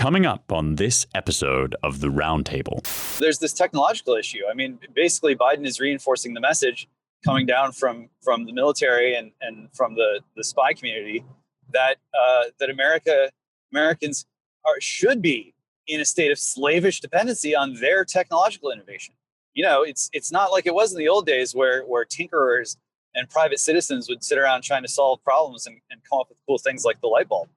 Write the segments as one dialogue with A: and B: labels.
A: Coming up on this episode of the Roundtable.
B: There's this technological issue. I mean, basically, Biden is reinforcing the message coming down from the military and from the spy community that Americans should be in a state of slavish dependency on their technological innovation. You know, it's not like it was in the old days where tinkerers and private citizens would sit around trying to solve problems and come up with cool things like the light bulb.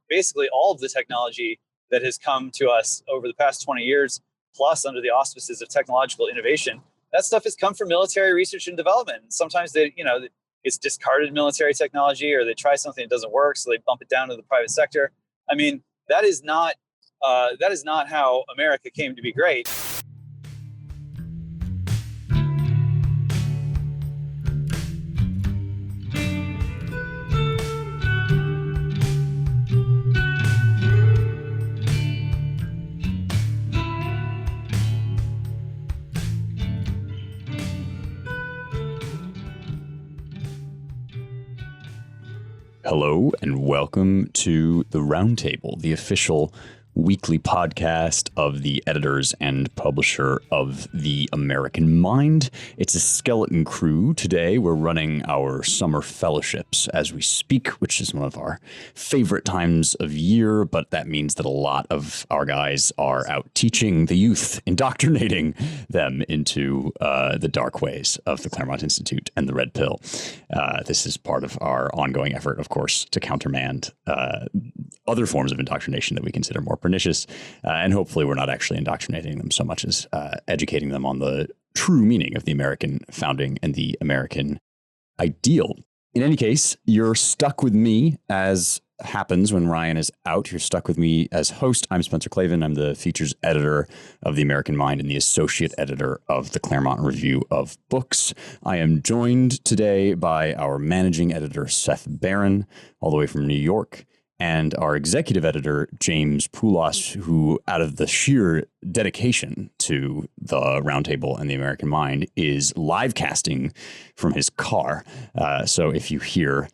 B: Basically, all of the technology that has come to us over the past 20 years, plus under the auspices of technological innovation, that stuff has come from military research and development. And sometimes it's discarded military technology, or they try something that doesn't work, so they bump it down to the private sector. I mean, that is not how America came to be great.
A: Hello and welcome to the Roundtable, the official weekly podcast of the editors and publisher of The American Mind. It's a skeleton crew. Today we're running our summer fellowships as we speak, which is one of our favorite times of year, but that means that a lot of our guys are out teaching the youth, indoctrinating them into the dark ways of the Claremont Institute and the Red Pill. This is part of our ongoing effort, of course, to countermand other forms of indoctrination that we consider more pernicious, and hopefully we're not actually indoctrinating them so much as educating them on the true meaning of the American founding and the American ideal. In any case, you're stuck with me, as happens when Ryan is out. You're stuck with me as host. I'm Spencer Clavin. I'm the features editor of The American Mind and the associate editor of the Claremont Review of Books. I am joined today by our managing editor, Seth Barron, all the way from New York, and our executive editor, James Poulos, who, out of the sheer dedication to the Roundtable and the American Mind, is live casting from his car. So if you hear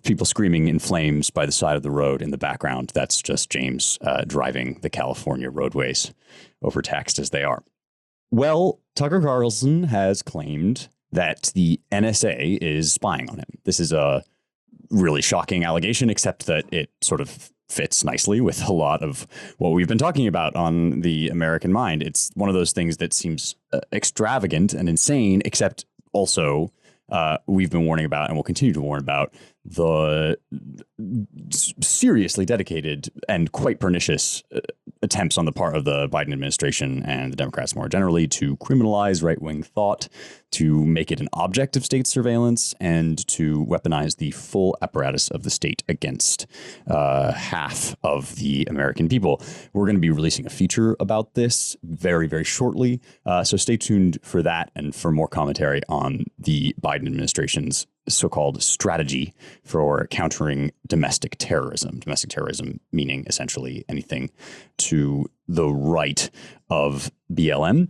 A: people screaming in flames by the side of the road in the background, that's just James driving the California roadways, overtaxed as they are. Well, Tucker Carlson has claimed that the NSA is spying on him. This is a really shocking allegation, except that it sort of fits nicely with a lot of what we've been talking about on the American Mind. It's one of those things that seems extravagant and insane, except also we've been warning about and will continue to warn about the seriously dedicated and quite pernicious attempts on the part of the Biden administration and the Democrats more generally to criminalize right-wing thought, to make it an object of state surveillance, and to weaponize the full apparatus of the state against half of the American people. We're going to be releasing a feature about this very, very shortly. So stay tuned for that and for more commentary on the Biden administration's so-called strategy for countering domestic terrorism. Domestic terrorism meaning essentially anything to the right of BLM.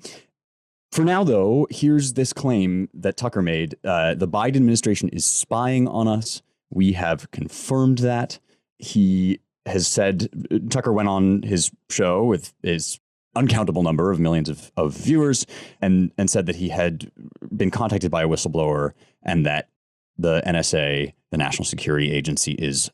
A: For now, though, here's this claim that Tucker made. The Biden administration is spying on us. We have confirmed that. He has said, Tucker went on his show with his uncountable number of millions of viewers and said that he had been contacted by a whistleblower and that the NSA, the National Security Agency, is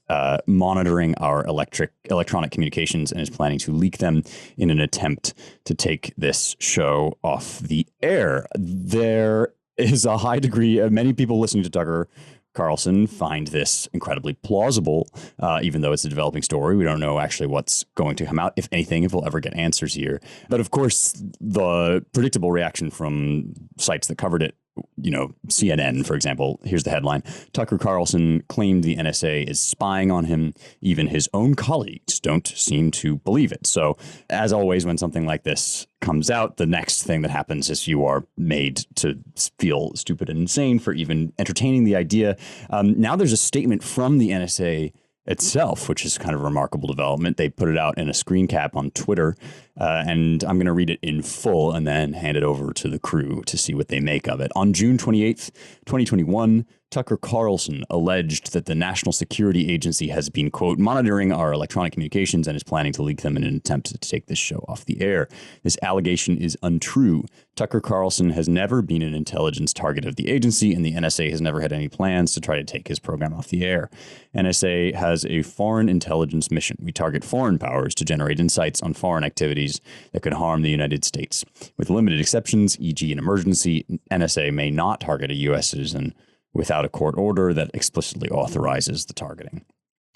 A: monitoring our electronic communications and is planning to leak them in an attempt to take this show off the air. There is a high degree of many people listening to Tucker Carlson find this incredibly plausible, even though it's a developing story. We don't know actually what's going to come out, if anything, if we'll ever get answers here. But of course, the predictable reaction from sites that covered it, you know, CNN, for example, here's the headline: Tucker Carlson claimed the NSA is spying on him. Even his own colleagues don't seem to believe it. So as always, when something like this comes out, the next thing that happens is you are made to feel stupid and insane for even entertaining the idea. Now there's a statement from the NSA itself, which is kind of a remarkable development. They put it out in a screen cap on Twitter, and I'm going to read it in full and then hand it over to the crew to see what they make of it. On June 28th, 2021, Tucker Carlson alleged that the National Security Agency has been, quote, monitoring our electronic communications and is planning to leak them in an attempt to take this show off the air. This allegation is untrue. Tucker Carlson has never been an intelligence target of the agency, and the NSA has never had any plans to try to take his program off the air. NSA has a foreign intelligence mission. We target foreign powers to generate insights on foreign activities that could harm the United States. With limited exceptions, e.g. an emergency, NSA may not target a U.S. citizen without a court order that explicitly authorizes the targeting.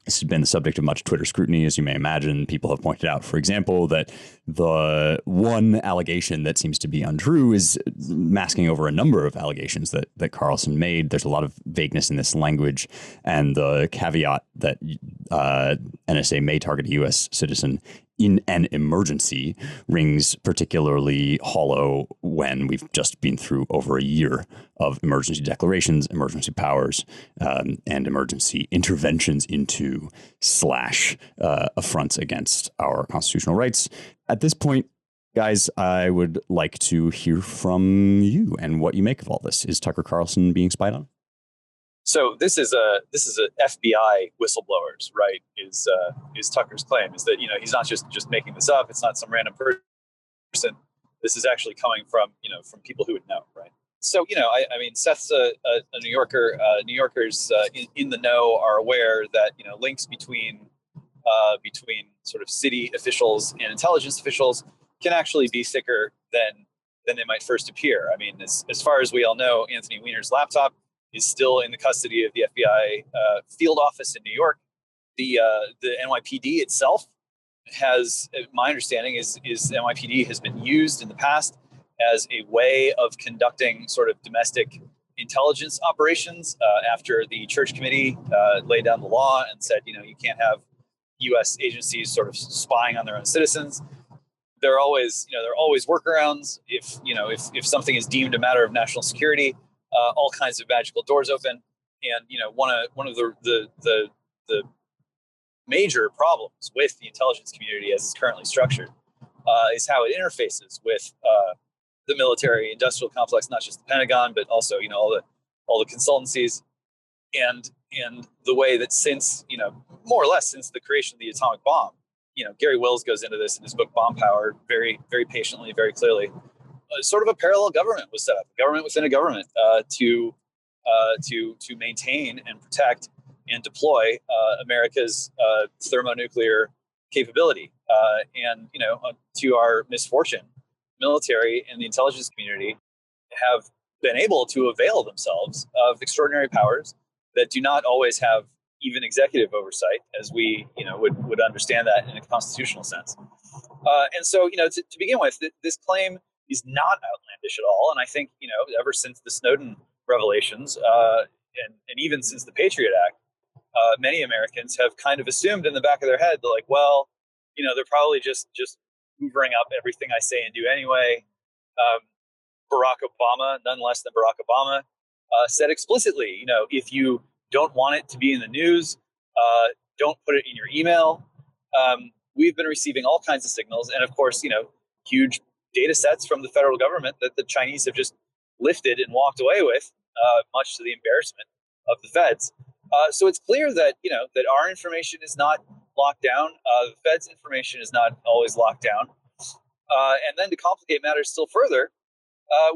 A: This has been the subject of much Twitter scrutiny, as you may imagine. People have pointed out, for example, that the one allegation that seems to be untrue is masking over a number of allegations that Carlson made. There's a lot of vagueness in this language, and the caveat that NSA may target a U.S. citizen in an emergency rings particularly hollow when we've just been through over a year of emergency declarations, emergency powers, and emergency interventions into / affronts against our constitutional rights. At this point, guys, I would like to hear from you and what you make of all this. Is Tucker Carlson being spied on?
B: So this is a FBI whistleblowers, right? Is Tucker's claim is that he's not just making this up. It's not some random person. This is actually coming from people who would know, right? So I mean, Seth's a New Yorker. New Yorkers in the know are aware that links between sort of city officials and intelligence officials can actually be thicker than they might first appear. I mean, as far as we all know, Anthony Weiner's laptop is still in the custody of the FBI field office in New York. The NYPD itself has, my understanding is NYPD has been used in the past as a way of conducting sort of domestic intelligence operations after the Church Committee laid down the law and said, you can't have U.S. agencies sort of spying on their own citizens. There are always workarounds. If something is deemed a matter of national security, all kinds of magical doors open. And one of the major problems with the intelligence community as it's currently structured is how it interfaces with the military industrial complex, not just the Pentagon, but also all the consultancies, and the way that since more or less since the creation of the atomic bomb, Gary Wills goes into this in his book Bomb Power very, very patiently, very clearly. Sort of a parallel government was set up, a government within a government, to maintain and protect and deploy America's thermonuclear capability. And to our misfortune, military and the intelligence community have been able to avail themselves of extraordinary powers that do not always have even executive oversight, as we would understand that in a constitutional sense. And so to begin with, this claim is not outlandish at all. And I think, ever since the Snowden revelations and even since the Patriot Act, many Americans have kind of assumed in the back of their head, they're like, well, they're probably just hoovering up everything I say and do anyway. Barack Obama, none less than Barack Obama, said explicitly, if you don't want it to be in the news, don't put it in your email. We've been receiving all kinds of signals. And of course, huge data sets from the federal government that the Chinese have just lifted and walked away with, much to the embarrassment of the feds. So it's clear that that our information is not locked down. The Fed's information is not always locked down. And then to complicate matters still further,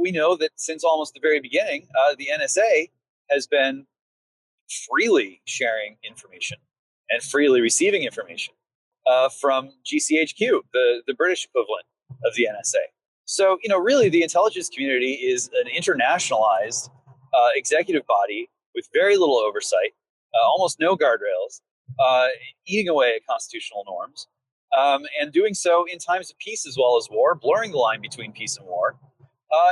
B: we know that since almost the very beginning, the NSA has been freely sharing information and freely receiving information from GCHQ, the British equivalent of the NSA. So, really the intelligence community is an internationalized executive body with very little oversight, almost no guardrails, eating away at constitutional norms, and doing so in times of peace as well as war, blurring the line between peace and war,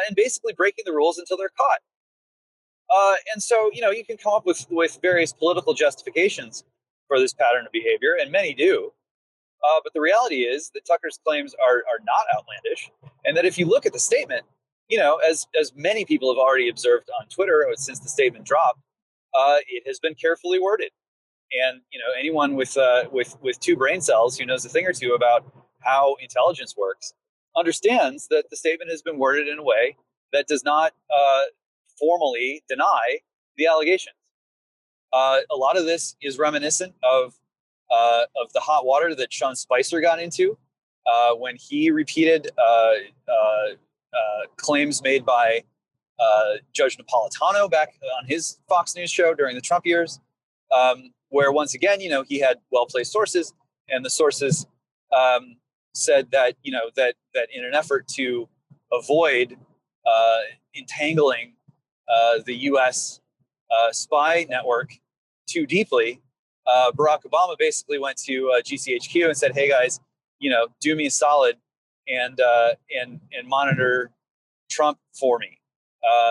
B: and basically breaking the rules until they're caught. And so, you can come up with various political justifications for this pattern of behavior, and many do. But the reality is that Tucker's claims are not outlandish, and that if you look at the statement, as many people have already observed on Twitter since the statement dropped, it has been carefully worded. And anyone with two brain cells who knows a thing or two about how intelligence works understands that the statement has been worded in a way that does not formally deny the allegations. A lot of this is reminiscent of the hot water that Sean Spicer got into when he repeated claims made by Judge Napolitano back on his Fox News show during the Trump years, where once again, he had well-placed sources, and the sources said that that in an effort to avoid entangling the U.S. Spy network too deeply, Barack Obama basically went to GCHQ and said, "Hey guys, do me a solid and monitor Trump for me,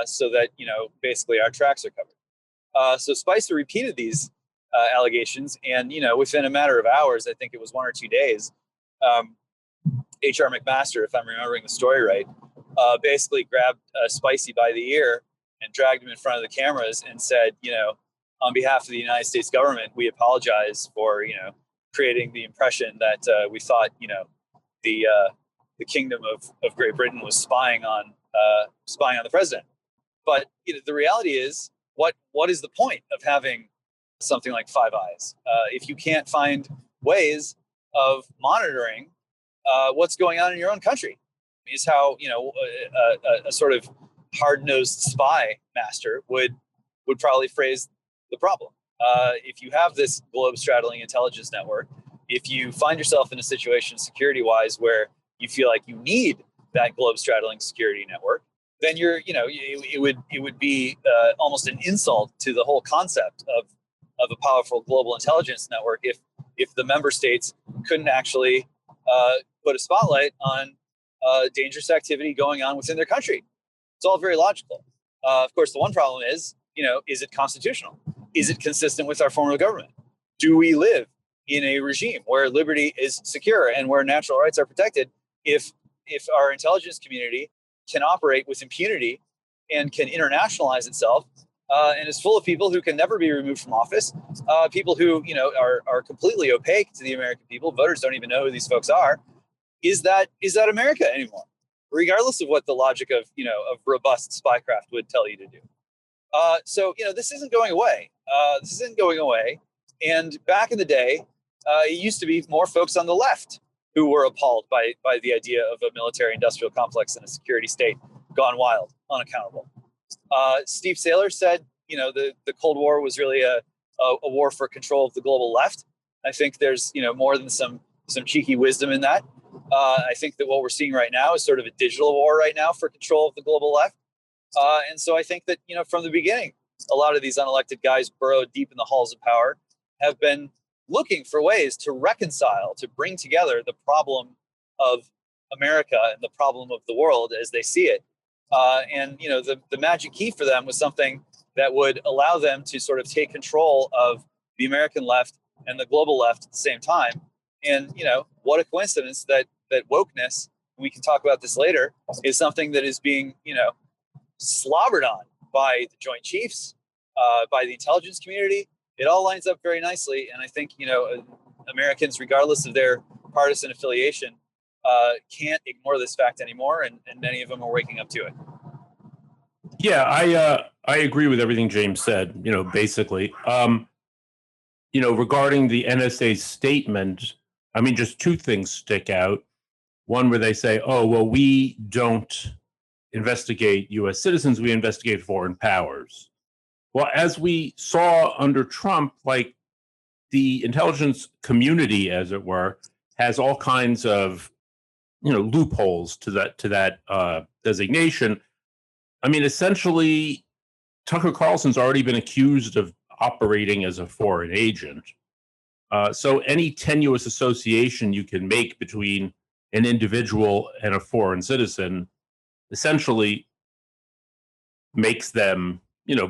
B: so that basically our tracks are covered." So Spicer repeated these allegations, and within a matter of hours, I think it was 1 or 2 days, H.R. McMaster, if I'm remembering the story right, basically grabbed Spicy by the ear and dragged him in front of the cameras and said, on behalf of the United States government, we apologize for creating the impression that we thought the kingdom of Great Britain was spying on the president. But the reality is, what is the point of having something like Five Eyes if you can't find ways of monitoring what's going on in your own country? Is how a sort of hard-nosed spy master would probably phrase the problem. If you have this globe-straddling intelligence network, if you find yourself in a situation security-wise where you feel like you need that globe-straddling security network, then it would be almost an insult to the whole concept of a powerful global intelligence network if the member states couldn't actually put a spotlight on dangerous activity going on within their country. It's all very logical. Of course, the one problem is, is it constitutional? Is it consistent with our form of government? Do we live in a regime where liberty is secure and where natural rights are protected if our intelligence community can operate with impunity and can internationalize itself and is full of people who can never be removed from office, people who are completely opaque to the American people? Voters don't even know who these folks are. Is that America anymore? Regardless of what the logic of robust spycraft would tell you to do. So this isn't going away. And back in the day, it used to be more folks on the left who were appalled by the idea of a military-industrial complex and a security state gone wild, unaccountable. Steve Saylor said, the Cold War was really a war for control of the global left. I think there's more than some cheeky wisdom in that. I think that what we're seeing right now is sort of a digital war right now for control of the global left. And so I think that, from the beginning, a lot of these unelected guys burrowed deep in the halls of power have been looking for ways to reconcile, to bring together the problem of America and the problem of the world as they see it. And the magic key for them was something that would allow them to sort of take control of the American left and the global left at the same time. And what a coincidence that wokeness, we can talk about this later, is something that is being slobbered on by the Joint Chiefs, by the intelligence community. It all lines up very nicely, and I think Americans, regardless of their partisan affiliation, can't ignore this fact anymore, and many of them are waking up to it.
C: Yeah, I agree with everything James said. Basically, regarding the NSA's statement, I mean, just two things stick out. One where they say, "Oh, well, we don't investigate U.S. citizens; we investigate foreign powers." Well, as we saw under Trump, like the intelligence community, as it were, has all kinds of loopholes to that designation. I mean, essentially, Tucker Carlson's already been accused of operating as a foreign agent. So any tenuous association you can make between an individual and a foreign citizen essentially makes them,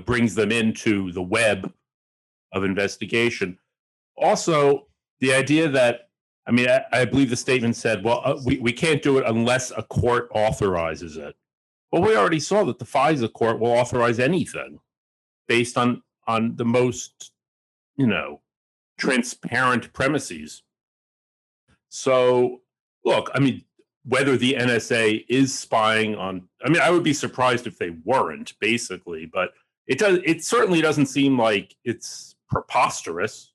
C: brings them into the web of investigation. Also, the idea that, I mean, I believe the statement said, well, we can't do it unless a court authorizes it. Well, we already saw that the FISA court will authorize anything based on the most, transparent premises. So, look, I mean, whether the NSA is spying on, I mean, I would be surprised if they weren't, basically, but it certainly doesn't seem like it's preposterous.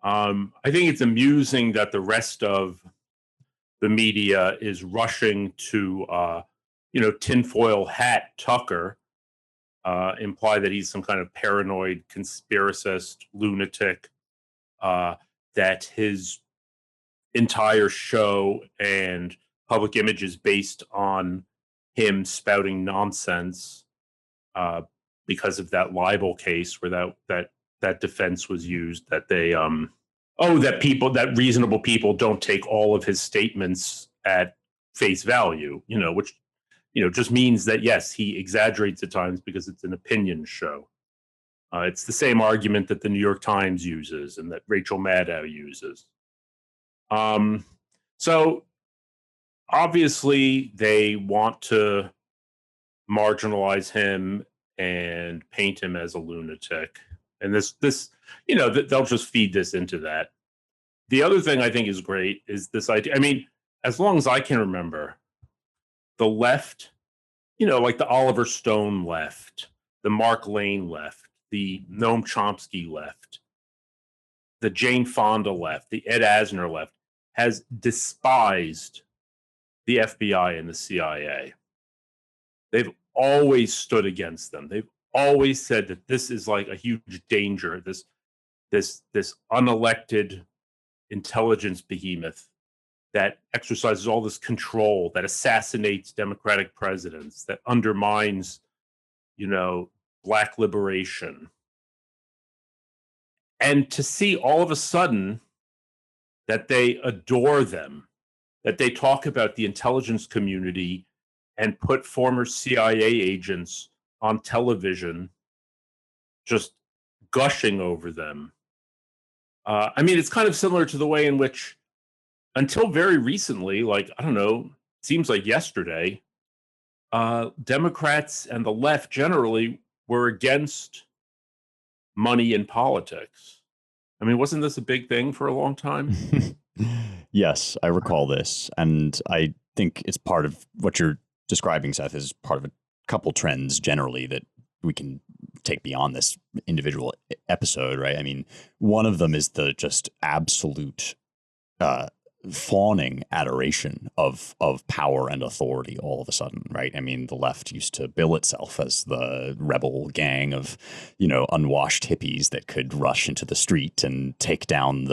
C: I think it's amusing that the rest of the media is rushing to, tinfoil hat Tucker, imply that he's some kind of paranoid conspiracist lunatic, that his entire show and public image is based on him spouting nonsense, because of that libel case where that defense was used, that they that reasonable people don't take all of his statements at face value, which just means that yes, he exaggerates at times because it's an opinion show. It's the same argument that the New York Times uses and that Rachel Maddow uses. So obviously they want to marginalize him and paint him as a lunatic. And this, they'll just feed this into that. The other thing I think is great is this idea. I mean, as long as I can remember, the left, like the Oliver Stone left, the Mark Lane left, the Noam Chomsky left, the Jane Fonda left, the Ed Asner left, has despised the FBI and the CIA. They've always stood against them. They've always said that this is like a huge danger, this unelected intelligence behemoth that exercises all this control, that assassinates democratic presidents, that undermines, Black liberation. And to see all of a sudden that they adore them, that they talk about the intelligence community and put former CIA agents on television just gushing over them. It's kind of similar to the way in which, until very recently, seems like yesterday, Democrats and the left generally were against money in politics. Wasn't this a big thing for a long time?
A: Yes, I recall this. And I think it's part of what you're describing, Seth, is part of a couple trends generally that we can take beyond this individual episode, right? One of them is the just absolute fawning adoration of power and authority all of a sudden, right? The left used to bill itself as the rebel gang of, unwashed hippies that could rush into the street and take down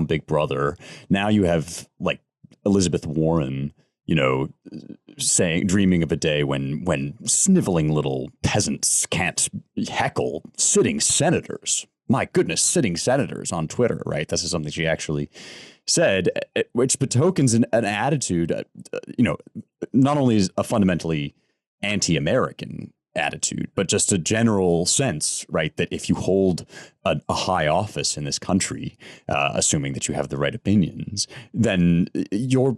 A: Big Brother. Now you have like Elizabeth Warren, dreaming of a day when sniveling little peasants can't heckle sitting senators. My goodness, sitting senators on Twitter, right? This is something she actually said, which betokens an attitude, not only is a fundamentally anti-American attitude, but just a general sense, right, that if you hold a high office in this country, assuming that you have the right opinions, then your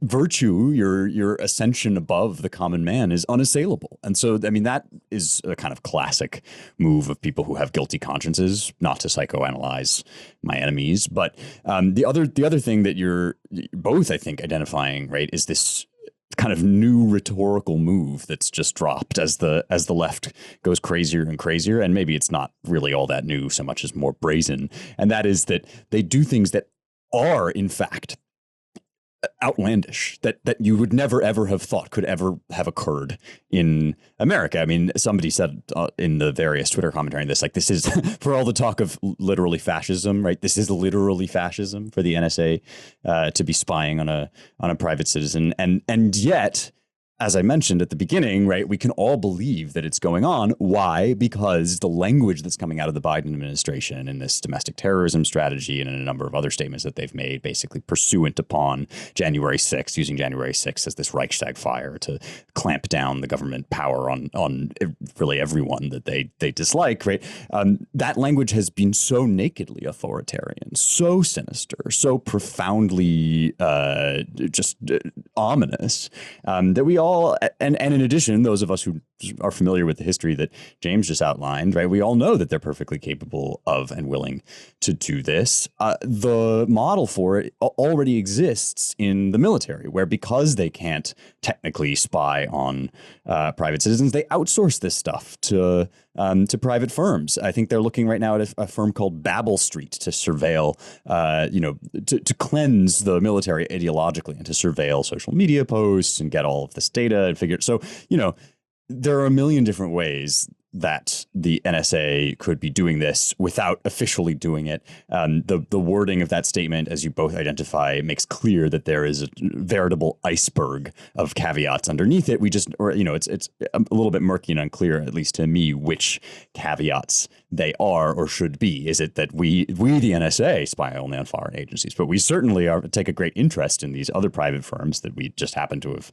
A: virtue, your ascension above the common man is unassailable. And so, that is a kind of classic move of people who have guilty consciences, not to psychoanalyze my enemies. But the other thing that you're both, I think, identifying, right, is this kind of new rhetorical move that's just dropped as the left goes crazier and crazier. And maybe it's not really all that new so much as more brazen. And that is that they do things that are, in fact, outlandish, that you would never, ever have thought could ever have occurred in America. Somebody said in the various Twitter commentary on this, like, this is, for all the talk of literally fascism, right? This is literally fascism for the NSA to be spying on a private citizen. And yet, as I mentioned at the beginning, right, we can all believe that it's going on. Why? Because the language that's coming out of the Biden administration in this domestic terrorism strategy and in a number of other statements that they've made, basically pursuant upon January 6th, using January 6th as this Reichstag fire to clamp down the government power on really everyone that they dislike, right? That language has been so nakedly authoritarian, so sinister, so profoundly ominous, that we all, and in addition, those of us who are familiar with the history that James just outlined, right, we all know that they're perfectly capable of and willing to do this. The model for it already exists in the military, where because they can't technically spy on private citizens, they outsource this stuff to private firms. I think they're looking right now at a firm called Babel Street to surveil, to cleanse the military ideologically and to surveil social media posts and get all of this data and figure. So, there are a million different ways that the NSA could be doing this without officially doing it. The wording of that statement, as you both identify, makes clear that there is a veritable iceberg of caveats underneath it. It's a little bit murky and unclear, at least to me, which caveats they are or should be. Is it that we the NSA spy only on foreign agencies, but we certainly take a great interest in these other private firms that we just happen to have,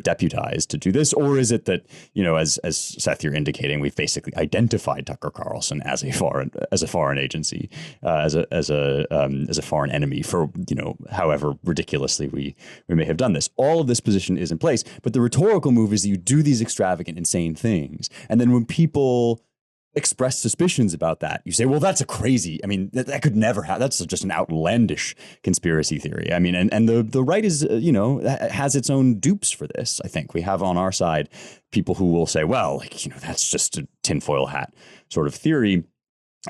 A: deputized to do this? Or is it that, as Seth, you're indicating, we've basically identified Tucker Carlson as a foreign agency, as a foreign enemy for, however ridiculously we may have done this. All of this position is in place, but the rhetorical move is that you do these extravagant, insane things, and then when people express suspicions about that, you say, well, that's a crazy, that could never happen. That's just an outlandish conspiracy theory. And the right is, has its own dupes for this. I think we have on our side people who will say, well, that's just a tinfoil hat sort of theory.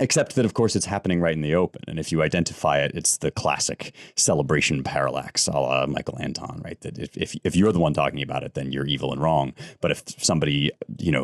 A: Except that, of course, it's happening right in the open. And if you identify it, it's the classic celebration parallax, a la Michael Anton, right? That if you're the one talking about it, then you're evil and wrong. But if somebody,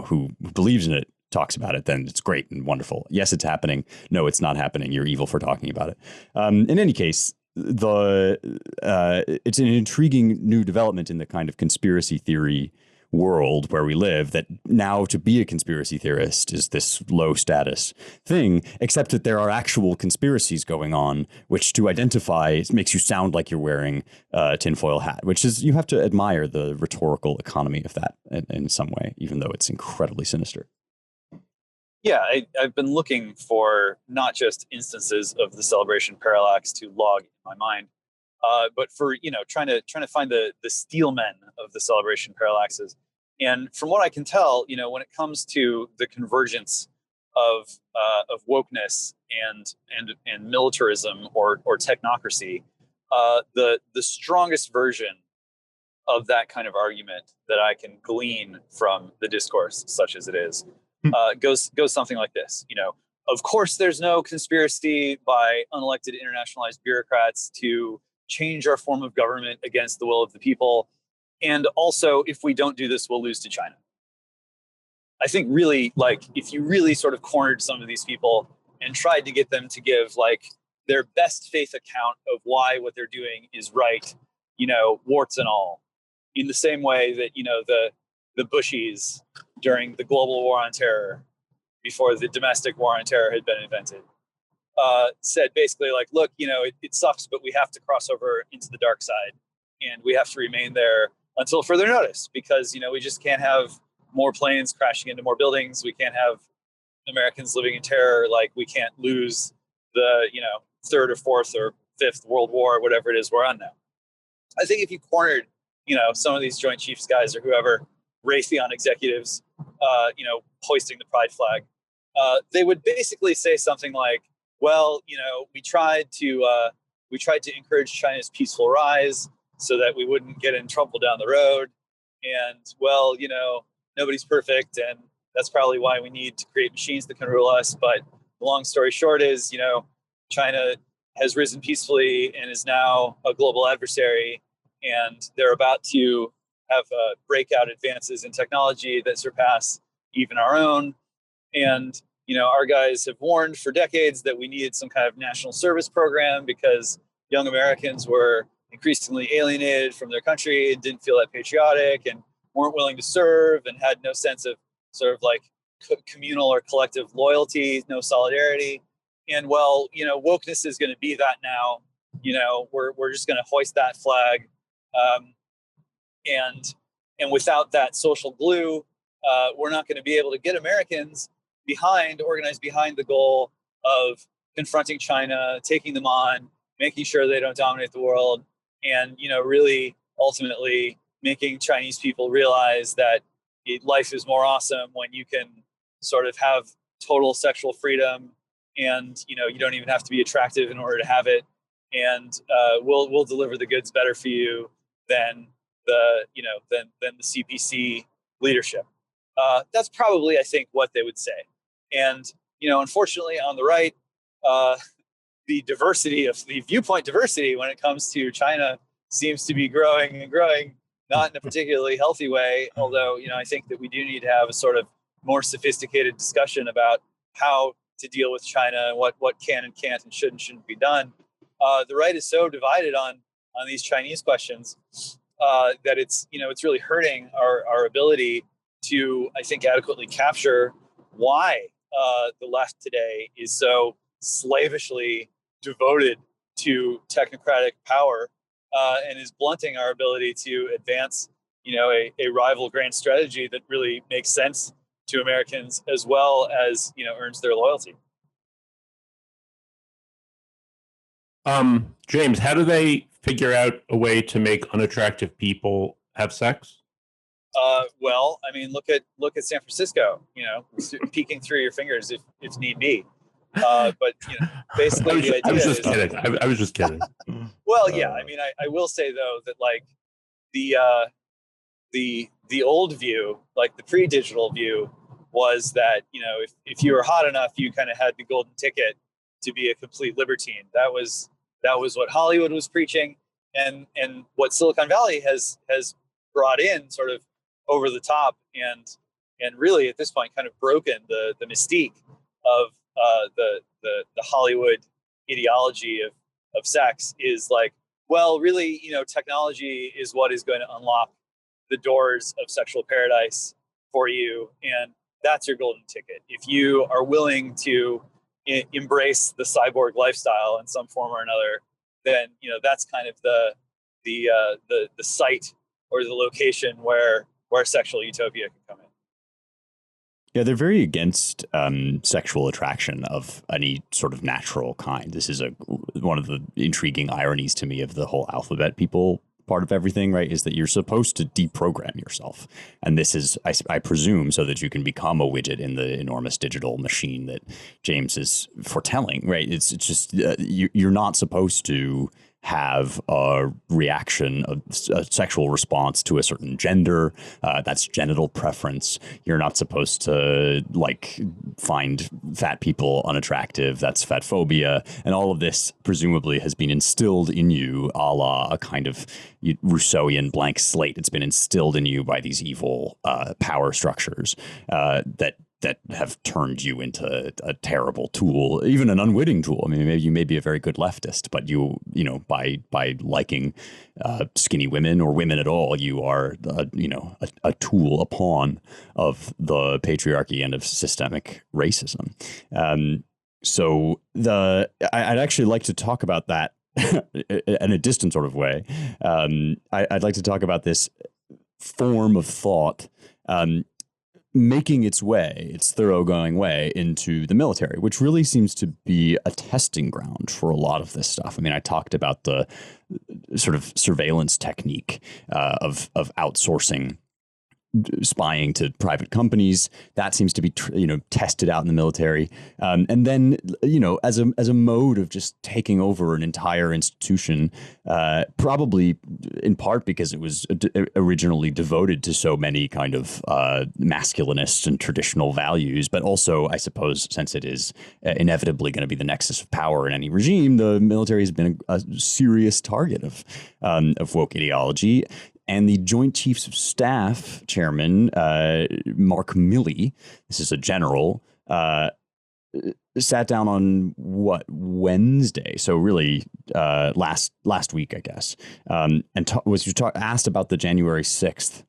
A: who believes in it talks about it, then it's great and wonderful. Yes, it's happening. No, it's not happening. You're evil for talking about it. In any case, it's an intriguing new development in the kind of conspiracy theory world where we live, that now to be a conspiracy theorist is this low status thing, except that there are actual conspiracies going on, which to identify makes you sound like you're wearing a tinfoil hat, which is, you have to admire the rhetorical economy of that in some way, even though it's incredibly sinister.
B: Yeah, I've been looking for not just instances of the celebration parallax to log in my mind, but for trying to find the steelmen of the celebration parallaxes. And from what I can tell, when it comes to the convergence of wokeness and militarism or technocracy, the strongest version of that kind of argument that I can glean from the discourse, such as it is, goes something like this. Of course, there's no conspiracy by unelected internationalized bureaucrats to change our form of government against the will of the people. And also, if we don't do this, we'll lose to China. I think really, if you really sort of cornered some of these people and tried to get them to give their best faith account of why what they're doing is right, warts and all, in the same way that, the Bushies during the global war on terror, before the domestic war on terror had been invented, said basically look, it sucks, but we have to cross over into the dark side and we have to remain there until further notice, because, we just can't have more planes crashing into more buildings. We can't have Americans living in terror. We can't lose the, third or fourth or fifth World War, whatever it is we're on now. I think if you cornered, some of these Joint Chiefs guys or whoever, Raytheon executives, hoisting the pride flag, they would basically say something like, well, we tried to encourage China's peaceful rise so that we wouldn't get in trouble down the road. And, well, nobody's perfect. And that's probably why we need to create machines that can rule us. But the long story short is, China has risen peacefully and is now a global adversary. And they're about to have breakout advances in technology that surpass even our own. And, our guys have warned for decades that we needed some kind of national service program because young Americans were increasingly alienated from their country and didn't feel that patriotic and weren't willing to serve and had no sense of sort of communal or collective loyalty, no solidarity. And wokeness is going to be that now. We're just going to hoist that flag. And without that social glue, we're not going to be able to get Americans organized behind the goal of confronting China, taking them on, making sure they don't dominate the world, and really ultimately making Chinese people realize that life is more awesome when you can sort of have total sexual freedom, and you don't even have to be attractive in order to have it, and we'll deliver the goods better for you than than the CPC leadership. That's probably, I think, what they would say. And unfortunately, on the right, the viewpoint diversity when it comes to China seems to be growing and growing, not in a particularly healthy way. Although I think that we do need to have a sort of more sophisticated discussion about how to deal with China and what can and can't and should and shouldn't be done. The right is so divided on these Chinese questions that it's really hurting our ability to, I think, adequately capture why the left today is so slavishly devoted to technocratic power and is blunting our ability to advance a rival grand strategy that really makes sense to Americans as well as earns their loyalty.
C: James, how do they figure out a way to make unattractive people have sex?
B: Well, I mean, look at San Francisco. Peeking through your fingers if need be. But basically, the idea
C: I was just kidding. I was just kidding.
B: Well, yeah. I mean, I will say though that like the old view, like the pre-digital view, was that if you were hot enough, you kind of had the golden ticket to be a complete libertine. That was what Hollywood was preaching, and what Silicon Valley has brought in sort of over the top and really at this point kind of broken the mystique of the Hollywood ideology of sex. Is like, well, really, technology is what is going to unlock the doors of sexual paradise for you, and that's your golden ticket. If you are willing to embrace the cyborg lifestyle in some form or another, then that's kind of the site or the location where sexual utopia can come in.
A: Yeah, they're very against sexual attraction of any sort of natural kind. This is one of the intriguing ironies to me of the whole alphabet people part of everything, right, is that you're supposed to deprogram yourself. And this is, I presume, so that you can become a widget in the enormous digital machine that James is foretelling, right? It's just, you're not supposed to have a reaction, a sexual response to a certain gender. That's genital preference. You're not supposed to find fat people unattractive. That's fat phobia. And all of this presumably has been instilled in you a la a kind of Rousseauian blank slate. It's been instilled in you by these evil power structures that have turned you into a terrible tool, even an unwitting tool. I mean, maybe you may be a very good leftist, but by liking skinny women or women at all, you are a tool, a pawn of the patriarchy and of systemic racism. So I'd actually like to talk about that in a distant sort of way. I'd like to talk about this form of thought making its thoroughgoing way into the military, which really seems to be a testing ground for a lot of this stuff. I mean, I talked about the sort of surveillance technique of outsourcing spying to private companies. That seems to be tested out in the military, and then as a mode of just taking over an entire institution, probably in part because it was originally devoted to so many kind of masculinist and traditional values, but also, I suppose, since it is inevitably going to be the nexus of power in any regime, the military has been a serious target of woke ideology. And the Joint Chiefs of Staff chairman, Mark Milley, this is a general, sat down on Wednesday, so really last week, I guess, and was asked about the January 6th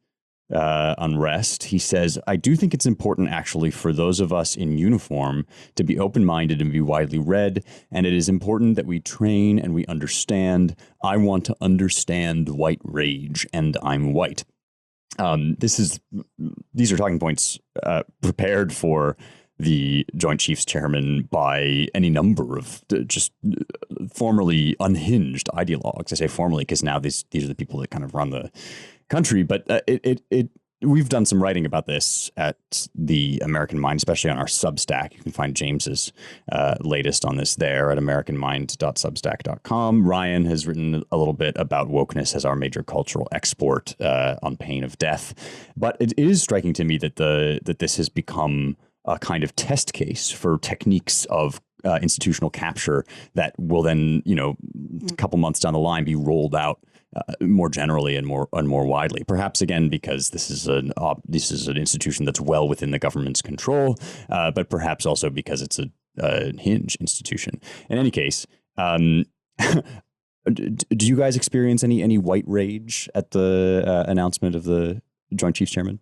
A: unrest. He says, I do think it's important actually for those of us in uniform to be open-minded and be widely read, and it is important that we train and we understand. I want to understand white rage, and I'm white. These are talking points prepared for the Joint Chiefs Chairman by any number of just formerly unhinged ideologues. I say formerly because now these are the people that kind of run the country, but we've done some writing about this at the American Mind, especially on our Substack. You can find James's latest on this there at americanmind.substack.com. Ryan has written a little bit about wokeness as our major cultural export on pain of death. But it is striking to me that this has become a kind of test case for techniques of institutional capture that will then, a couple months down the line be rolled out more generally and more widely. Perhaps again because this is an institution that's well within the government's control, but perhaps also because it's a hinge institution. In any case, do you guys experience any white rage at the announcement of the Joint Chiefs Chairman?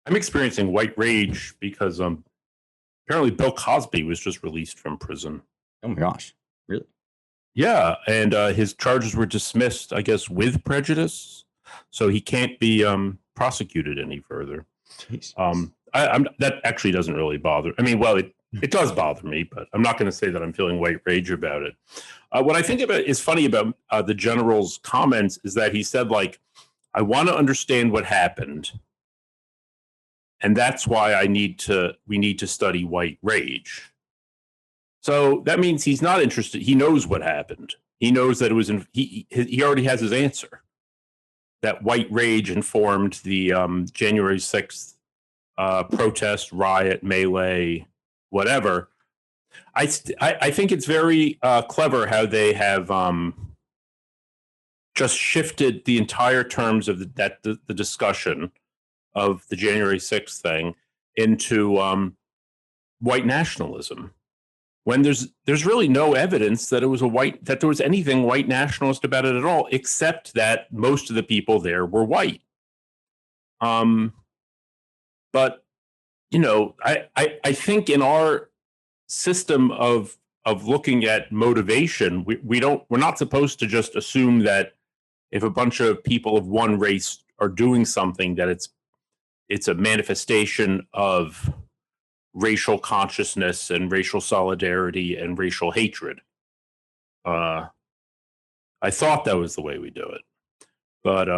C: I'm experiencing white rage because apparently Bill Cosby was just released from prison.
A: Oh my gosh, really?
C: Yeah, and his charges were dismissed, I guess, with prejudice, so he can't be prosecuted any further. That actually doesn't really bother. I mean, well, it does bother me, but I'm not going to say that I'm feeling white rage about it. What I think about is funny about the general's comments is that he said, like, I want to understand what happened, and that's why we need to study white rage. So that means he's not interested. He knows what happened. He knows that it was he already has his answer. That white rage informed the January 6th protest, riot, melee, whatever. I think it's very clever how they have just shifted the entire terms of the discussion of the January 6th thing into white nationalism. When there's really no evidence that there was anything white nationalist about it at all, except that most of the people there were white. But I think in our system of looking at motivation, we're not supposed to just assume that if a bunch of people of one race are doing something that it's a manifestation of racial consciousness and racial solidarity and racial hatred. I thought that was the way we do it. But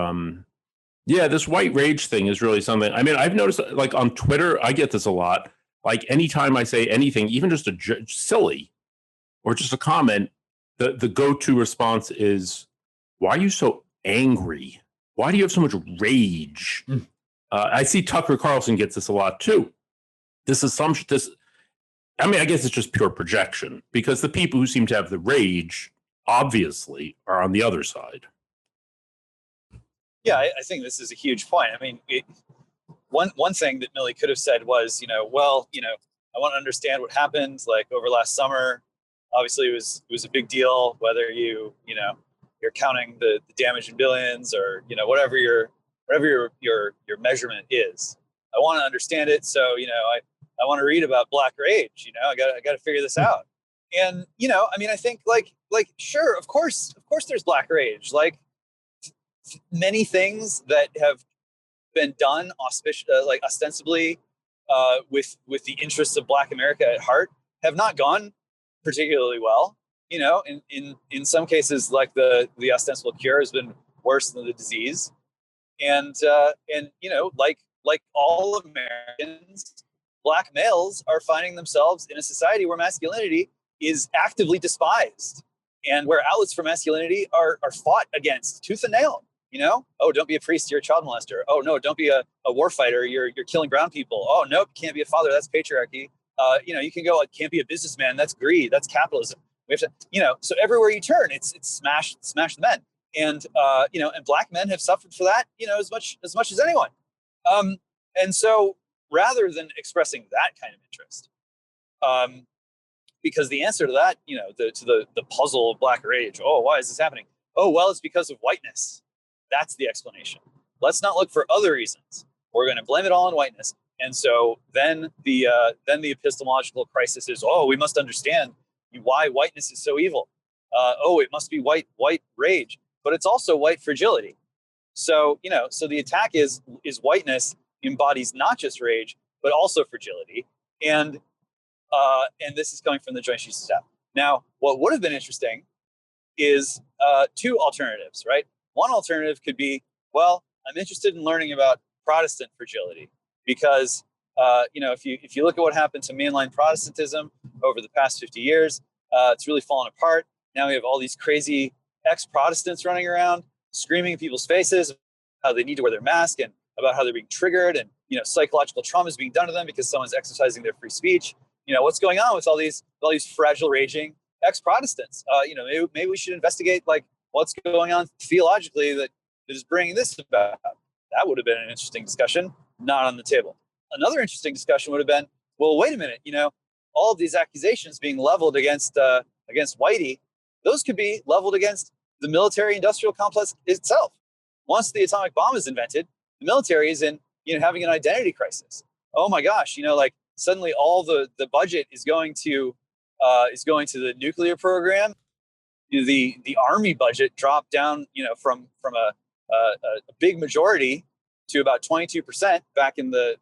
C: yeah, this white rage thing is really something. I mean, I've noticed, like on Twitter, I get this a lot. Like anytime I say anything, even just silly or just a comment, the go-to response is, why are you so angry? Why do you have so much rage? I see Tucker Carlson gets this a lot too. I guess it's just pure projection because the people who seem to have the rage obviously are on the other side.
B: Yeah, I think this is a huge point. I mean, one thing that Milley could have said was, I want to understand what happened like over last summer. Obviously, it was a big deal, whether you're counting the damage in billions or whatever your measurement is. I want to understand it, so I want to read about black rage. I got to figure this out. And I think like sure, of course there's black rage. Like many things that have been done ostensibly with the interests of Black America at heart have not gone particularly well. In some cases, like the ostensible cure has been worse than the disease, and like all Americans, Black males are finding themselves in a society where masculinity is actively despised and where outlets for masculinity are fought against tooth and nail. Oh, don't be a priest, you're a child molester. Oh no, don't be a warfighter, you're killing brown people. Oh nope, can't be a father, that's patriarchy. You can go, can't be a businessman, that's greed, that's capitalism. We have to, so everywhere you turn, it's smash the men. And and Black men have suffered for that, as much as anyone. And so rather than expressing that kind of interest, because the answer to that, to the puzzle of Black rage, oh, why is this happening? Oh, well, it's because of whiteness. That's the explanation. Let's not look for other reasons. We're going to blame it all on whiteness. And so then the epistemological crisis is, oh, we must understand why whiteness is so evil. It must be white rage, but it's also white fragility. So, so the attack is whiteness embodies not just rage, but also fragility. And this is coming from the Joint Chiefs of Staff. Now, what would have been interesting is two alternatives, right? One alternative could be, well, I'm interested in learning about Protestant fragility because, if you look at what happened to mainline Protestantism over the past 50 years, it's really fallen apart. Now we have all these crazy ex-Protestants running around screaming in people's faces how they need to wear their mask and about how they're being triggered and, psychological trauma is being done to them because someone's exercising their free speech. What's going on with all these fragile, raging ex-Protestants? Maybe we should investigate like what's going on theologically that is bringing this about. That would have been an interesting discussion, not on the table. Another interesting discussion would have been, well, wait a minute, all of these accusations being leveled against Whitey, those could be leveled against the military-industrial complex itself. Once the atomic bomb is invented, the military is in having an identity crisis. Oh my gosh, suddenly all the budget is going to the nuclear program. The army budget dropped down, from a big majority to about 22% back in the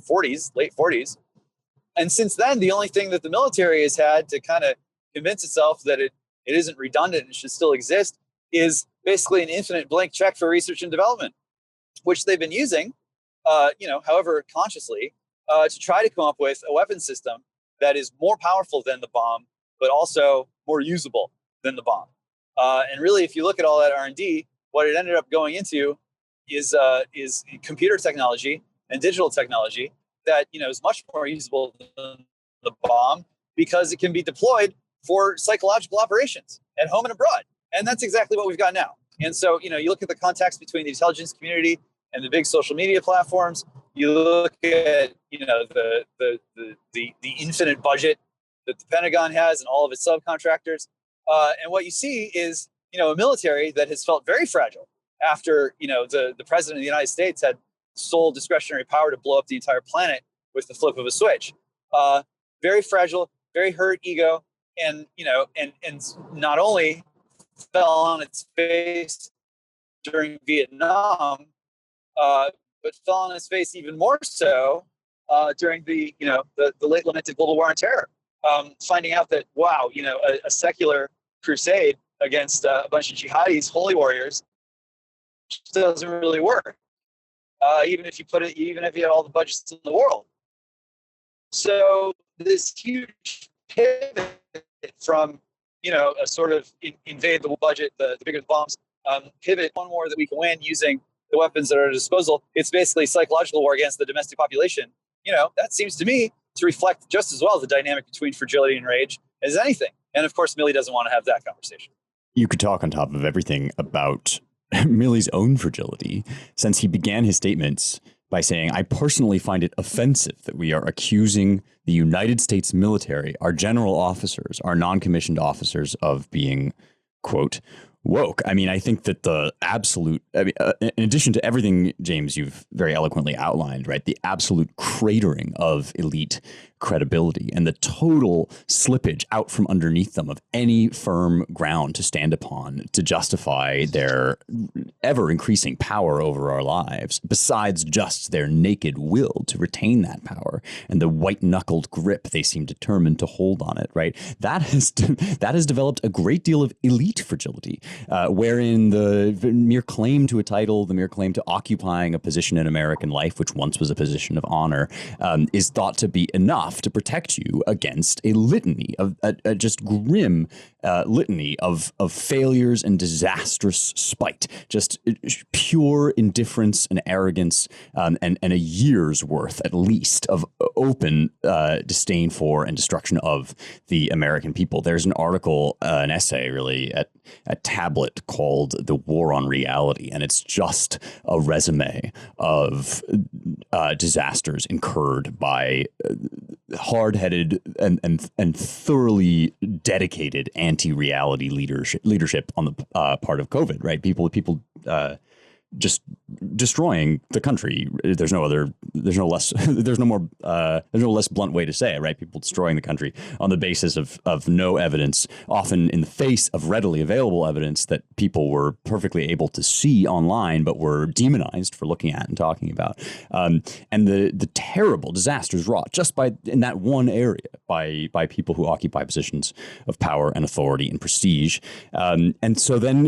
B: 40s, late 40s. And since then, the only thing that the military has had to kind of convince itself that it isn't redundant and should still exist is basically an infinite blank check for research and development, which they've been using, however consciously, to try to come up with a weapon system that is more powerful than the bomb, but also more usable than the bomb. And really, if you look at all that R&D, what it ended up going into is computer technology and digital technology that is much more usable than the bomb because it can be deployed for psychological operations at home and abroad. And that's exactly what we've got now. And so, you look at the context between the intelligence community and the big social media platforms. You look at, the infinite budget that the Pentagon has and all of its subcontractors. And what you see is, a military that has felt very fragile after, the president of the United States had sole discretionary power to blow up the entire planet with the flip of a switch. Very fragile, very hurt ego. And, and not only fell on its face during Vietnam, but fell on its face even more so during the late lamented global war on terror. Finding out that, wow, a secular crusade against a bunch of jihadis, holy warriors, doesn't really work. Even if you had all the budgets in the world. So this huge pivot from, a sort of invade the budget, the bigger the bombs, pivot one war that we can win using the weapons that are at our disposal. It's basically psychological war against the domestic population. That seems to me to reflect just as well the dynamic between fragility and rage as anything. And of course, Milley doesn't want to have that conversation.
A: You could talk on top of everything about Milley's own fragility, since he began his statements by saying, I personally find it offensive that we are accusing the United States military, our general officers, our non-commissioned officers of being, quote, woke. I mean, I think that in addition to everything, James, you've very eloquently outlined, right? The absolute cratering of elite credibility and the total slippage out from underneath them of any firm ground to stand upon to justify their ever increasing power over our lives, besides just their naked will to retain that power and the white knuckled grip they seem determined to hold on it, right? That has developed a great deal of elite fragility, wherein the mere claim to a title, the mere claim to occupying a position in American life, which once was a position of honor, is thought to be enough to protect you against a litany of a just grim litany of failures and disastrous spite, just pure indifference and arrogance, and a year's worth at least of open disdain for and destruction of the American people. There's an article, an essay really at Tablet called The War on Reality, and it's just a resume of disasters incurred by hard-headed and thoroughly dedicated anti-reality leadership on the part of COVID, right? People just destroying the country. There's no less blunt way to say it, right? People destroying the country on the basis of no evidence, often in the face of readily available evidence that people were perfectly able to see online, but were demonized for looking at and talking about. And the terrible disasters wrought just in that one area by people who occupy positions of power and authority and prestige. And so then,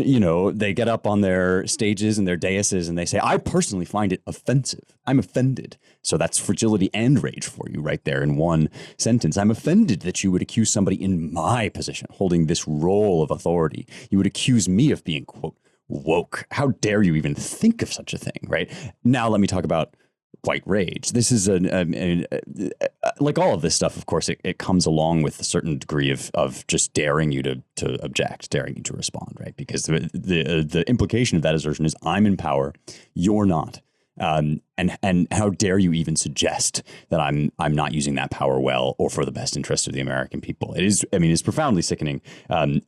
A: they get up on their stages and their day daises and they say, I personally find it offensive. I'm offended. So that's fragility and rage for you right there in one sentence. I'm offended that you would accuse somebody in my position, holding this role of authority. You would accuse me of being, quote, woke. How dare you even think of such a thing, right? Now let me talk about white rage. This is like all of this stuff, of course, it comes along with a certain degree of just daring you to object, daring you to respond, right? Because the implication of that assertion is I'm in power, you're not. And how dare you even suggest that I'm not using that power well or for the best interest of the American people? It is, I mean, it's profoundly sickening.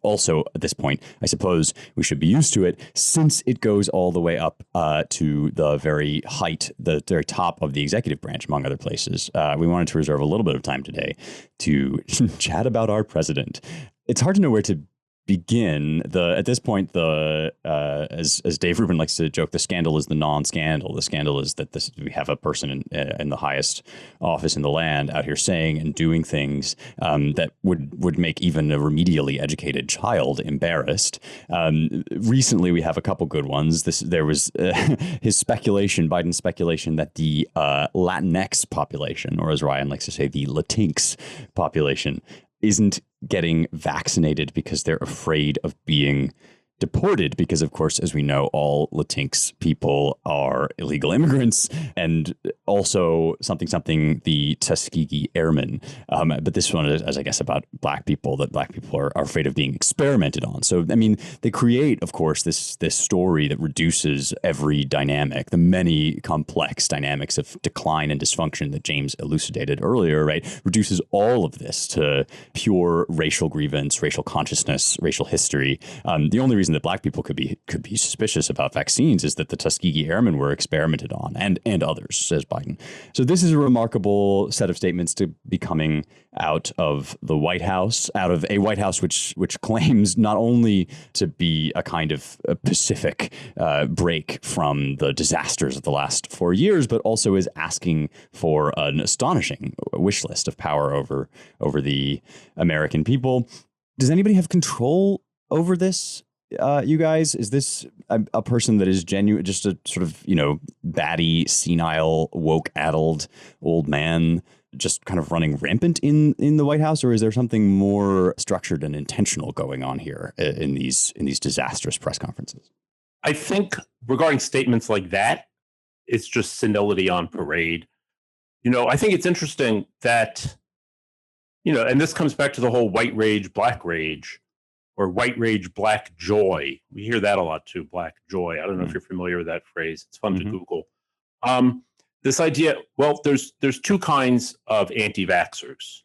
A: Also, at this point, I suppose we should be used to it since it goes all the way up to the very height, the very top of the executive branch, among other places. We wanted to reserve a little bit of time today to chat about our president. It's hard to know where to begin. At this point, as Dave Rubin likes to joke, the scandal is the non-scandal. The scandal is that we have a person in the highest office in the land out here saying and doing things that would make even a remedially educated child embarrassed. Recently, we have a couple good ones. There was Biden's speculation that the Latinx population, or as Ryan likes to say, the Latinx population, isn't getting vaccinated because they're afraid of being deported because, of course, as we know, all Latinx people are illegal immigrants and also something the Tuskegee Airmen. But this one is, as I guess, about black people, that black people are afraid of being experimented on. So, I mean, they create, of course, this story that reduces every dynamic, the many complex dynamics of decline and dysfunction that James elucidated earlier, right? Reduces all of this to pure racial grievance, racial consciousness, racial history. The only reason that black people could be suspicious about vaccines is that the Tuskegee Airmen were experimented on, and others, says Biden. So this is a remarkable set of statements to be coming out of the White House, out of a White House which claims not only to be a kind of a pacific break from the disasters of the last 4 years, but also is asking for an astonishing wish list of power over the American people. Does anybody have control over this? You guys, is this a person that is genuine, just a sort of, batty, senile, woke-addled old man just kind of running rampant in the White House? Or is there something more structured and intentional going on here in these disastrous press conferences?
C: I think regarding statements like that, it's just senility on parade. I think it's interesting that, and this comes back to the whole white rage, black rage, or white rage, black joy. We hear that a lot too, black joy. I don't know if you're familiar with that phrase. It's fun to Google. This idea, well, there's two kinds of anti-vaxxers.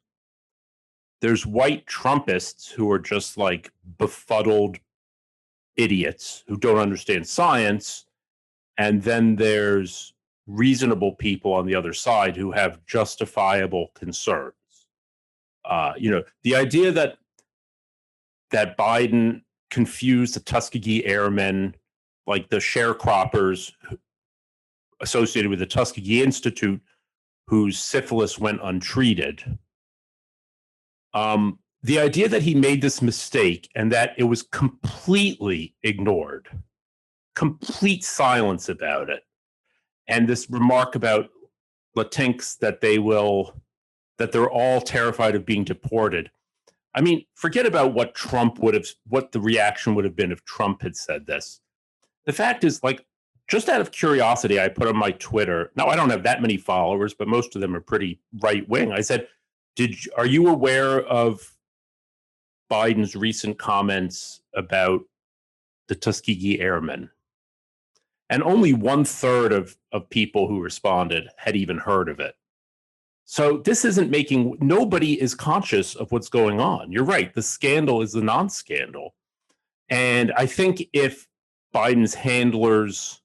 C: There's white Trumpists who are just like befuddled idiots who don't understand science. And then there's reasonable people on the other side who have justifiable concerns. The idea that Biden confused the Tuskegee Airmen, like the sharecroppers associated with the Tuskegee Institute, whose syphilis went untreated. The idea that he made this mistake and that it was completely ignored, complete silence about it, and this remark about Latinx that they're all terrified of being deported. I mean, forget about what the reaction would have been if Trump had said this. The fact is, like, just out of curiosity, I put on my Twitter. Now, I don't have that many followers, but most of them are pretty right wing. I said, are you aware of Biden's recent comments about the Tuskegee Airmen? And only 1/3 of people who responded had even heard of it. So this isn't nobody is conscious of what's going on. You're right. The scandal is the non-scandal. And I think if Biden's handlers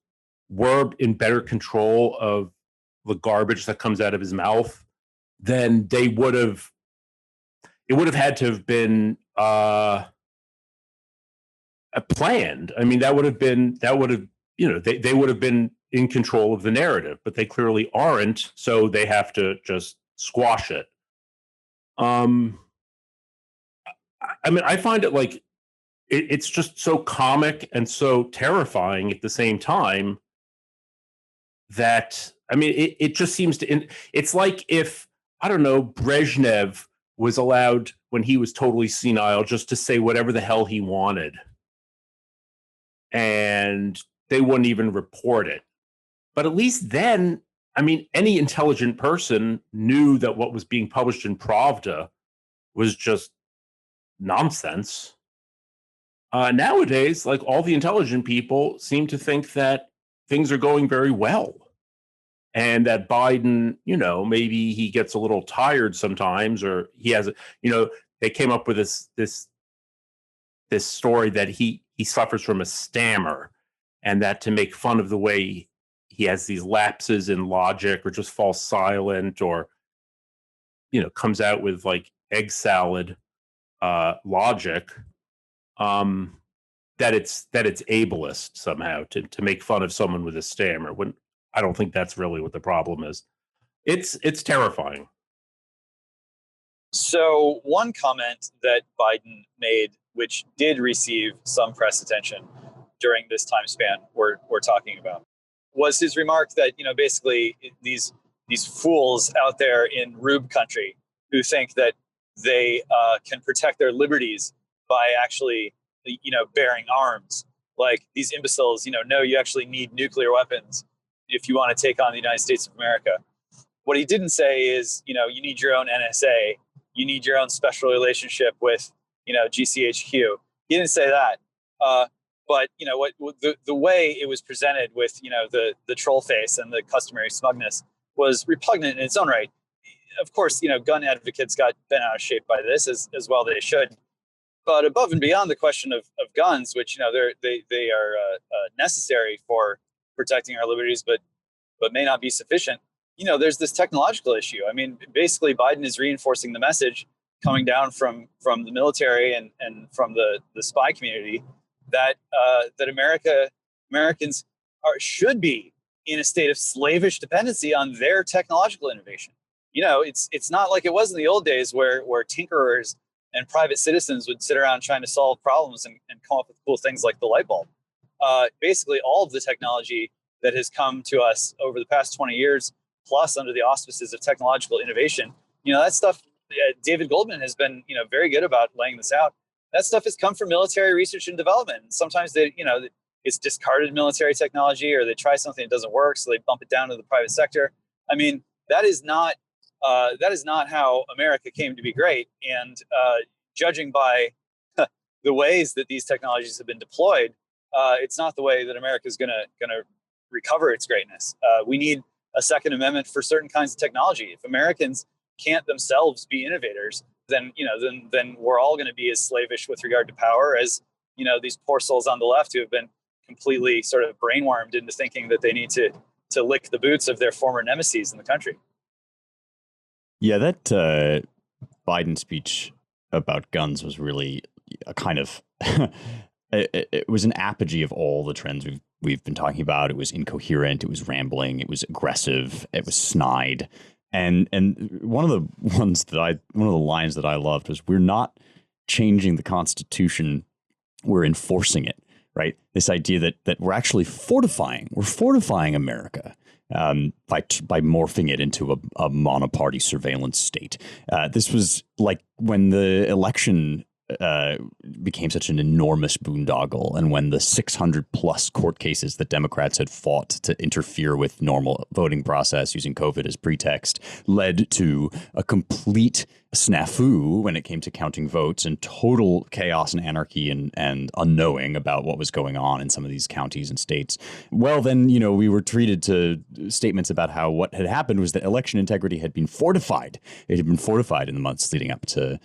C: were in better control of the garbage that comes out of his mouth, then it would have had to have been planned. I mean, they would have been in control of the narrative, but they clearly aren't, so they have to just squash it. I mean, I find it like it's just so comic and so terrifying at the same time that, I mean, it just seems to, it's like if, I don't know, Brezhnev was allowed when he was totally senile just to say whatever the hell he wanted. And they wouldn't even report it. But at least then, I mean, any intelligent person knew that what was being published in Pravda was just nonsense. Nowadays, like, all the intelligent people seem to think that things are going very well. And that Biden, you know, maybe he gets a little tired sometimes, or he has, you know, they came up with this story that he suffers from a stammer, and that to make fun of the way he has these lapses in logic, or just falls silent, or, you know, comes out with like egg salad logic, that it's ableist somehow to make fun of someone with a stammer, when I don't think that's really what the problem is. It's terrifying.
B: So one comment that Biden made, which did receive some press attention during this time span we're talking about, was his remark that, you know, basically these fools out there in Rube country who think that they can protect their liberties by actually, you know, bearing arms, like these imbeciles, you know, no, you actually need nuclear weapons if you want to take on the United States of America. What he didn't say is, you know, you need your own NSA, you need your own special relationship with, you know, GCHQ. He didn't say that. But, you know, what the way it was presented with, you know, the troll face and the customary smugness was repugnant in its own right. Of course, you know, gun advocates got bent out of shape by this, as well they should. But above and beyond the question of guns, which, you know, they are necessary for protecting our liberties, but may not be sufficient. You know, there's this technological issue. I mean, basically, Biden is reinforcing the message coming down from the military and from the spy community that Americans should be in a state of slavish dependency on their technological innovation. You know, it's not like it was in the old days where tinkerers and private citizens would sit around trying to solve problems and come up with cool things like the light bulb. Basically, all of the technology that has come to us over the past 20 years, plus under the auspices of technological innovation, you know, that stuff, David Goldman has been, you know, very good about laying this out. That stuff has come from military research and development. Sometimes they, you know, it's discarded military technology, or they try something that doesn't work, so they bump it down to the private sector. I mean, that is not how America came to be great. And judging by the ways that these technologies have been deployed, it's not the way that America is going to recover its greatness. We need a Second Amendment for certain kinds of technology. If Americans can't themselves be innovators, then, you know, then we're all going to be as slavish with regard to power as, you know, these poor souls on the left who have been completely sort of brainwormed into thinking that they need to lick the boots of their former nemesis in the country.
A: Yeah, that Biden speech about guns was really a kind of it was an apogee of all the trends we've been talking about. It was incoherent, it was rambling, it was aggressive, it was snide. And one of the lines that I loved was, "We're not changing the Constitution, we're enforcing it." Right? This idea that we're actually fortifying America by morphing it into a monoparty surveillance state. This was like when the election became such an enormous boondoggle, and when the 600 plus court cases that Democrats had fought to interfere with normal voting process using COVID as pretext led to a complete snafu when it came to counting votes, and total chaos and anarchy and unknowing about what was going on in some of these counties and states. Well, then, you know, we were treated to statements about how what had happened was that election integrity had been fortified. It had been fortified in the months leading up to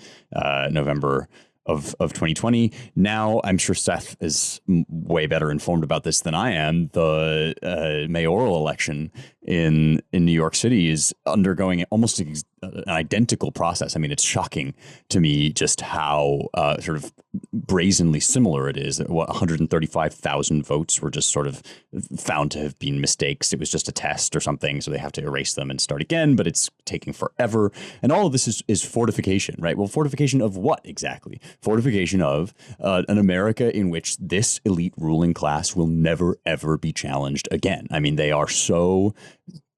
A: November of 2020. Now, I'm sure Seth is way better informed about this than I am. The mayoral election in New York City is undergoing almost an identical process. I mean, it's shocking to me just how sort of brazenly similar it is. What 135,000 votes were just sort of found to have been mistakes. It was just a test or something, so they have to erase them and start again. But it's taking forever, and all of this is fortification, right? Well, fortification of what exactly? Fortification of an America in which this elite ruling class will never ever be challenged again. I mean, they are so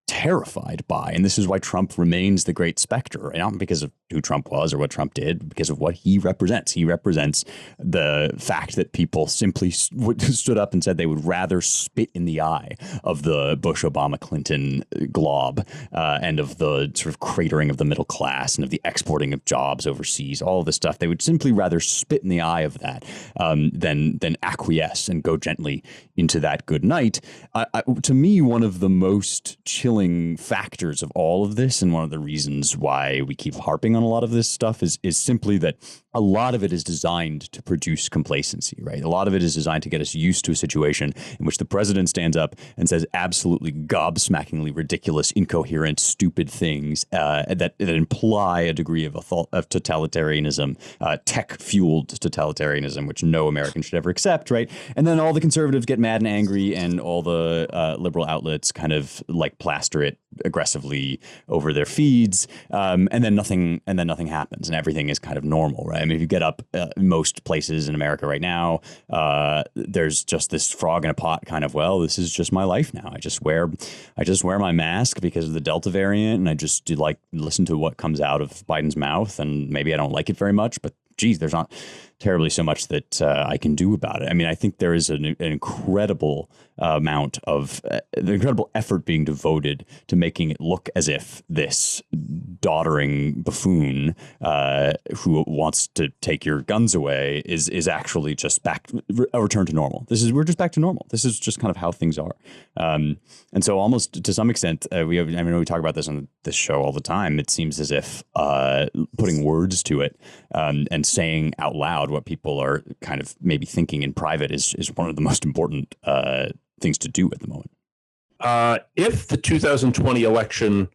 A: terrified by, and this is why Trump remains the great specter, not because of who Trump was or what Trump did, because of what he represents. He represents the fact that people simply stood up and said they would rather spit in the eye of the Bush, Obama, Clinton glob and of the sort of cratering of the middle class and of the exporting of jobs overseas, all of this stuff. They would simply rather spit in the eye of that than acquiesce and go gently into that good night. To me, one of the most chilling factors of all of this, and one of the reasons why we keep harping on a lot of this stuff, is simply that a lot of it is designed to produce complacency, right? A lot of it is designed to get us used to a situation in which the president stands up and says absolutely gobsmackingly ridiculous, incoherent, stupid things that imply a degree of totalitarianism, tech-fueled totalitarianism, which no American should ever accept, right? And then all the conservatives get mad and angry, and all the liberal outlets kind of like plaster it aggressively over their feeds, and then nothing happens, and everything is kind of normal, right? I mean, if you get up most places in America right now, there's just this frog in a pot kind of, well, this is just my life now. I just wear my mask because of the Delta variant, and I just do like listen to what comes out of Biden's mouth, and maybe I don't like it very much, but geez, there's not terribly so much that I can do about it. I mean, I think there is an incredible amount of the incredible effort being devoted to making it look as if this doddering buffoon who wants to take your guns away is actually just a return to normal. We're just back to normal. This is just kind of how things are. And so almost to some extent, we talk about this on this show all the time. It seems as if putting words to it and saying out loud what people are kind of maybe thinking in private is one of the most important things to do at the moment.
C: If the 2020 election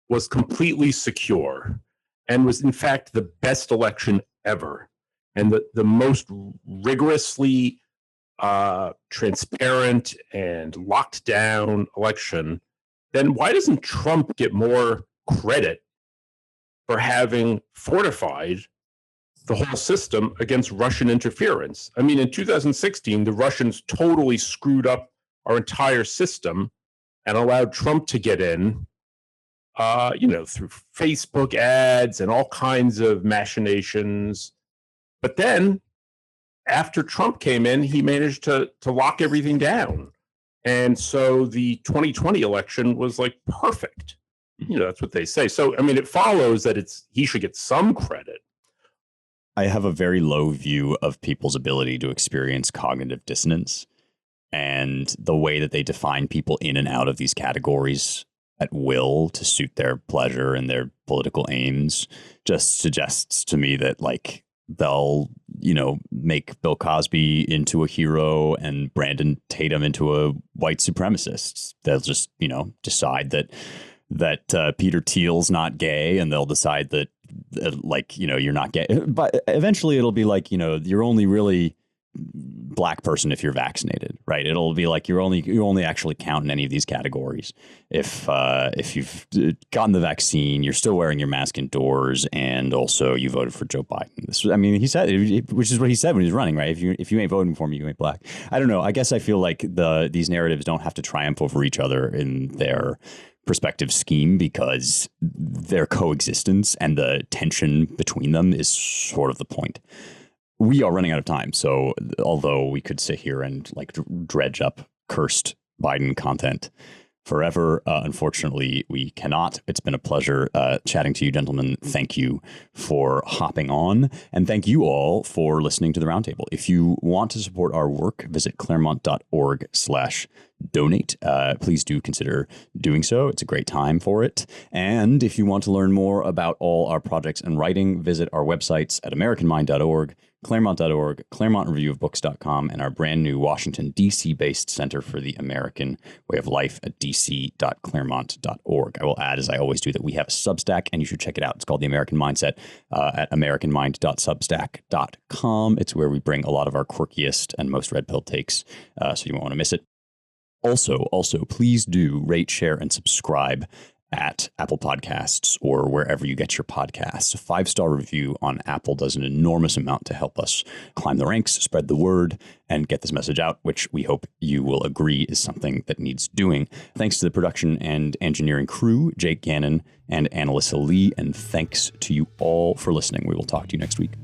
C: was completely secure and was in fact the best election ever, and the most rigorously transparent and locked down election, then why doesn't Trump get more credit for having fortified the whole system against Russian interference? I mean, in 2016, the Russians totally screwed up our entire system and allowed Trump to get in, through Facebook ads and all kinds of machinations. But then after Trump came in, he managed to lock everything down. And so the 2020 election was like perfect. That's what they say. So, I mean, it follows that he should get some credit.
A: I have a very low view of people's ability to experience cognitive dissonance, and the way that they define people in and out of these categories at will to suit their pleasure and their political aims just suggests to me that, like, they'll, make Bill Cosby into a hero and Brandon Tatum into a white supremacist. They'll just, decide that Peter Thiel's not gay, and they'll decide that you're not gay. But eventually it'll be like, you're only really black person if you're vaccinated, right? It'll be like you only actually count in any of these categories if you've gotten the vaccine, you're still wearing your mask indoors, and also you voted for Joe Biden. He said, which is what he said when he was running, right? If you ain't voting for me, you ain't black. I don't know. I guess I feel like these narratives don't have to triumph over each other in their perspective scheme, because their coexistence and the tension between them is sort of the point. We are running out of time, so although we could sit here and dredge up cursed Biden content forever, unfortunately we cannot. It's been a pleasure chatting to you, gentlemen. Thank you for hopping on, and thank you all for listening to the Roundtable. If you want to support our work, visit claremont.org/donate. Please do consider doing so. It's a great time for it. And if you want to learn more about all our projects and writing, visit our websites at americanmind.org, Claremont.org, ClaremontReviewOfBooks.com, and our brand new Washington, D.C.-based Center for the American Way of Life at dc.claremont.org. I will add, as I always do, that we have a Substack, and you should check it out. It's called The American Mindset at americanmind.substack.com. It's where we bring a lot of our quirkiest and most red pill takes, so you won't want to miss it. Also, please do rate, share, and subscribe at Apple Podcasts or wherever you get your podcasts. A 5-star review on Apple does an enormous amount to help us climb the ranks, spread the word, and get this message out, which we hope you will agree is something that needs doing. Thanks to the production and engineering crew, Jake Gannon and Annalisa Lee, and thanks to you all for listening. We will talk to you next week.